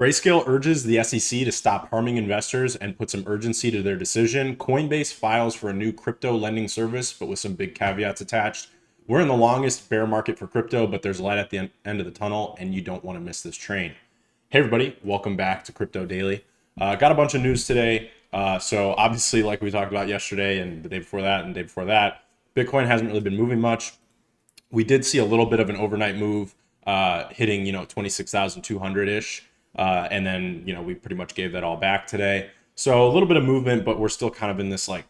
Grayscale urges the SEC to stop harming investors and put some urgency to their decision. Coinbase files for a new crypto lending service, but with some big caveats attached. We're in the longest bear market for crypto, but there's light at the end of the tunnel, and you don't want to miss this train. Hey, everybody, welcome back to Crypto Daily. Got a bunch of news today. So, obviously, like we talked about yesterday and the day before that and the day before that, Bitcoin hasn't really been moving much. We did see a little bit of an overnight move, hitting 26,200 ish, and then we pretty much gave that all back today. So a little bit of movement, but we're still kind of in this like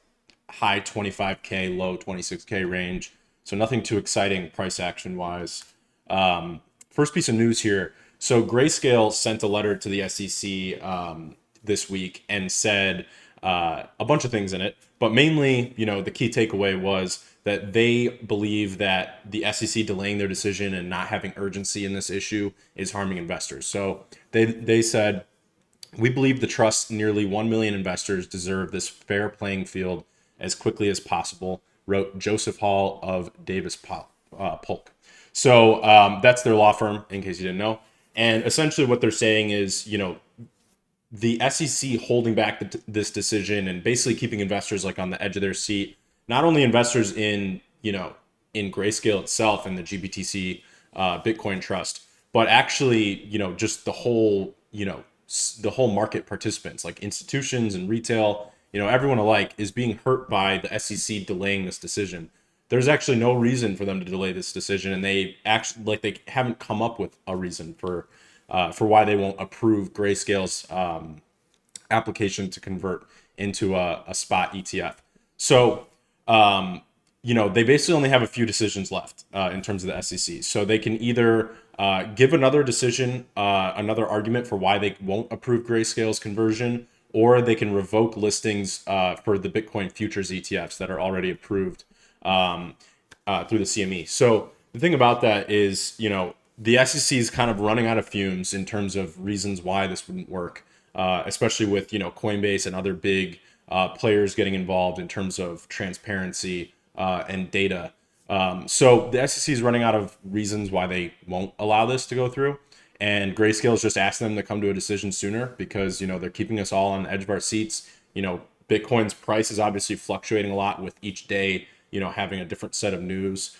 high 25k, low 26k range. So nothing too exciting price action wise. First piece of news here. So Grayscale sent a letter to the SEC this week and said a bunch of things in it, but mainly, the key takeaway was that they believe that the SEC delaying their decision and not having urgency in this issue is harming investors. So they said, we believe the trust's nearly 1 million investors deserve this fair playing field as quickly as possible, wrote Joseph Hall of Davis Polk. So that's their law firm, in case you didn't know. And essentially what they're saying is, the SEC holding back this decision and basically keeping investors like on the edge of their seat, not only investors in Grayscale itself and the GBTC Bitcoin trust, but actually just the whole market participants like institutions and retail, everyone alike is being hurt by the SEC delaying this decision. There's actually no reason for them to delay this decision, and they haven't come up with a reason for why they won't approve Grayscale's application to convert into a spot ETF. So, they basically only have a few decisions left in terms of the SEC. So they can either give another decision, another argument for why they won't approve Grayscale's conversion, or they can revoke listings for the Bitcoin futures ETFs that are already approved through the CME. So the thing about that is, the SEC is kind of running out of fumes in terms of reasons why this wouldn't work, especially with, Coinbase and other big players getting involved in terms of transparency and data. So the SEC is running out of reasons why they won't allow this to go through. And Grayscale is just asking them to come to a decision sooner because, they're keeping us all on the edge of our seats. Bitcoin's price is obviously fluctuating a lot with each day, having a different set of news.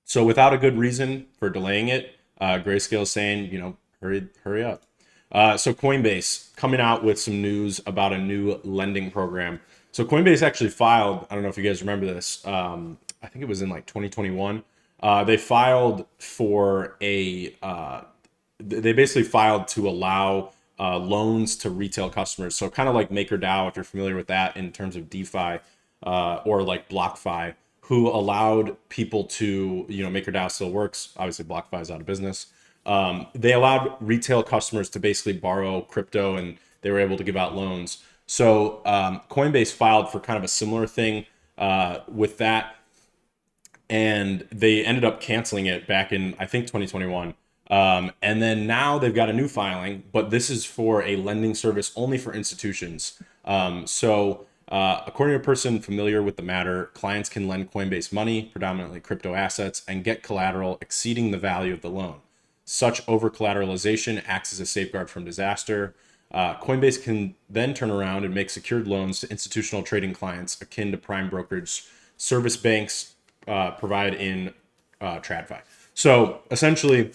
So without a good reason for delaying it, Grayscale is saying, hurry up. So Coinbase coming out with some news about a new lending program. So Coinbase actually filed, I don't know if you guys remember this, I think it was in like 2021. They filed for they basically filed to allow loans to retail customers. So kind of like MakerDAO, if you're familiar with that in terms of DeFi, or like BlockFi, who allowed people to, MakerDAO still works. Obviously, BlockFi is out of business. They allowed retail customers to basically borrow crypto and they were able to give out loans. So Coinbase filed for kind of a similar thing with that. And they ended up canceling it back in, I think, 2021. And then now they've got a new filing, but this is for a lending service only for institutions. According to a person familiar with the matter, clients can lend Coinbase money, predominantly crypto assets, and get collateral exceeding the value of the loan. Such over-collateralization acts as a safeguard from disaster. Coinbase can then turn around and make secured loans to institutional trading clients akin to prime brokerage service banks provide in TradFi. So essentially,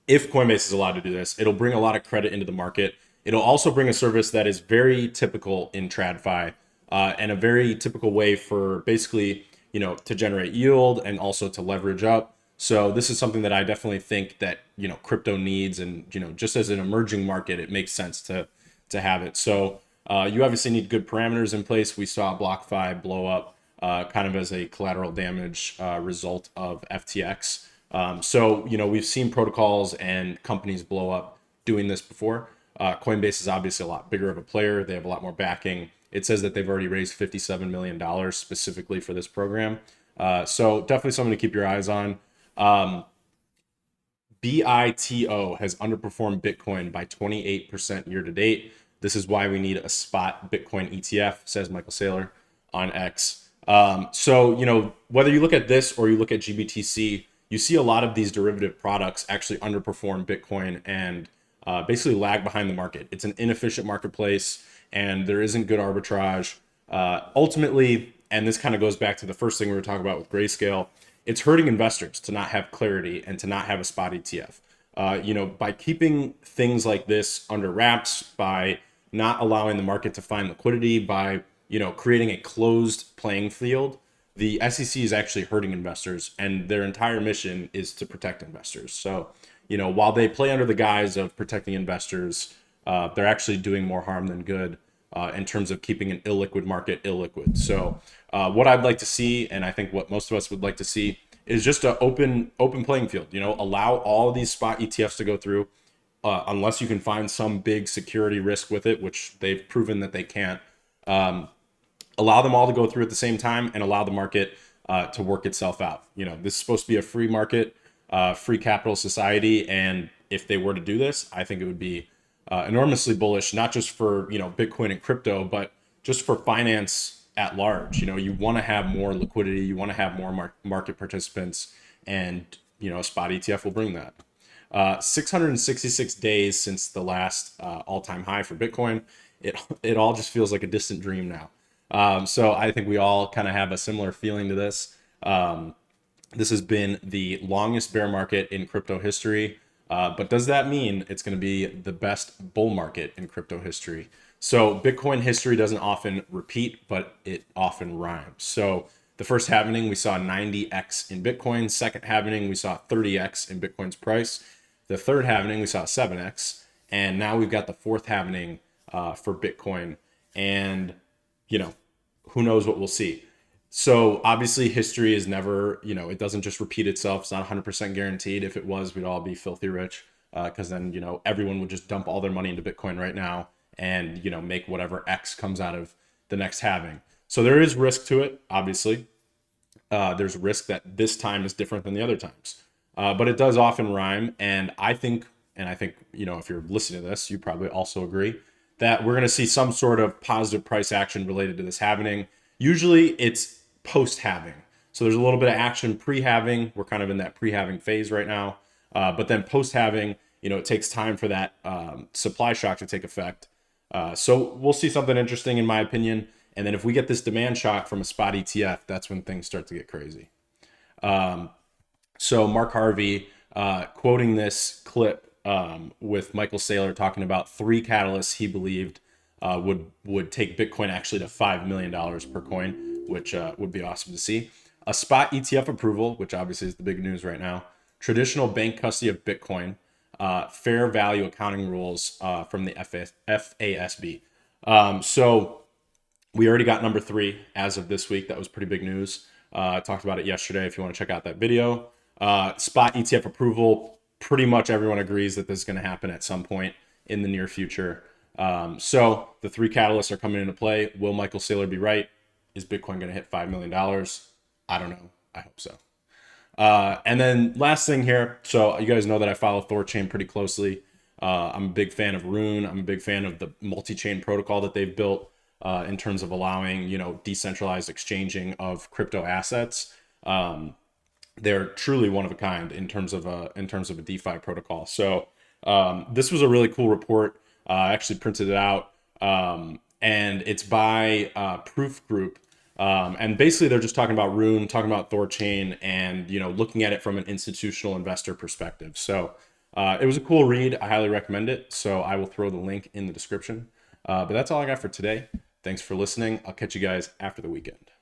if Coinbase is allowed to do this, it'll bring a lot of credit into the market. It'll also bring a service that is very typical in TradFi and a very typical way for basically, to generate yield and also to leverage up. So this is something that I definitely think that, crypto needs, and, just as an emerging market, it makes sense to have it. So you obviously need good parameters in place. We saw BlockFi blow up kind of as a collateral damage result of FTX. So, we've seen protocols and companies blow up doing this before. Coinbase is obviously a lot bigger of a player. They have a lot more backing. It says that they've already raised $57 million specifically for this program. So definitely something to keep your eyes on. BITO has underperformed Bitcoin by 28% year to date. This is why we need a spot Bitcoin ETF, says Michael Saylor on X. So, whether you look at this or you look at GBTC, you see a lot of these derivative products actually underperform Bitcoin and basically lag behind the market. It's an inefficient marketplace, and there isn't good arbitrage. Ultimately, and this kind of goes back to the first thing we were talking about with Grayscale, it's hurting investors to not have clarity and to not have a spot ETF. By keeping things like this under wraps, by not allowing the market to find liquidity, by creating a closed playing field, the SEC is actually hurting investors, and their entire mission is to protect investors. So, while they play under the guise of protecting investors, they're actually doing more harm than good in terms of keeping an illiquid market illiquid. So, what I'd like to see, and I think what most of us would like to see, is just an open playing field. Allow all of these spot ETFs to go through, unless you can find some big security risk with it, which they've proven that they can't. Allow them all to go through at the same time and allow the market to work itself out. This is supposed to be a free market, free capital society. And if they were to do this, I think it would be enormously bullish, not just for, Bitcoin and crypto, but just for finance at large. You want to have more liquidity, you want to have more market participants, and, a spot ETF will bring that. 666 days since the last all-time high for Bitcoin. It all just feels like a distant dream now. So I think we all kind of have a similar feeling to this. This has been the longest bear market in crypto history. But does that mean it's going to be the best bull market in crypto history? So Bitcoin history doesn't often repeat, but it often rhymes. So the first halvening, we saw 90x in Bitcoin. Second halvening, we saw 30x in Bitcoin's price. The third halvening, we saw 7x. And now we've got the fourth halvening for Bitcoin. And who knows what we'll see. So obviously history is never, it doesn't just repeat itself. It's not 100% guaranteed. If it was, we'd all be filthy rich, because then, everyone would just dump all their money into Bitcoin right now and, make whatever X comes out of the next halving. So there is risk to it, obviously. There's risk that this time is different than the other times. But it does often rhyme. And I think, if you're listening to this, you probably also agree that we're going to see some sort of positive price action related to this halvening. Usually it's post-halving. So there's a little bit of action pre-halving. We're kind of in that pre-halving phase right now. But then post-halving, it takes time for that supply shock to take effect. So we'll see something interesting, in my opinion. And then if we get this demand shock from a spot ETF, that's when things start to get crazy. So Mark Harvey, quoting this clip with Michael Saylor, talking about 3 catalysts he believed would take Bitcoin actually to $5 million per coin, which would be awesome to see. A spot ETF approval, which obviously is the big news right now. Traditional bank custody of Bitcoin. Fair value accounting rules from the FASB. So we already got number 3 as of this week. That was pretty big news. I talked about it yesterday if you want to check out that video. Spot ETF approval. Pretty much everyone agrees that this is going to happen at some point in the near future. So the 3 catalysts are coming into play. Will Michael Saylor be right? Is Bitcoin going to hit $5 million? I don't know. I hope so. And then last thing here. So you guys know that I follow Thorchain pretty closely. I'm a big fan of Rune. I'm a big fan of the multi-chain protocol that they've built in terms of allowing, decentralized exchanging of crypto assets. They're truly one of a kind in terms of a DeFi protocol. So this was a really cool report. I actually printed it out, and it's by Proof Group. And basically they're just talking about Rune, talking about Thorchain, and looking at it from an institutional investor perspective. So it was a cool read. I highly recommend it. So I will throw the link in the description. But that's all I got for today. Thanks for listening. I'll catch you guys after the weekend.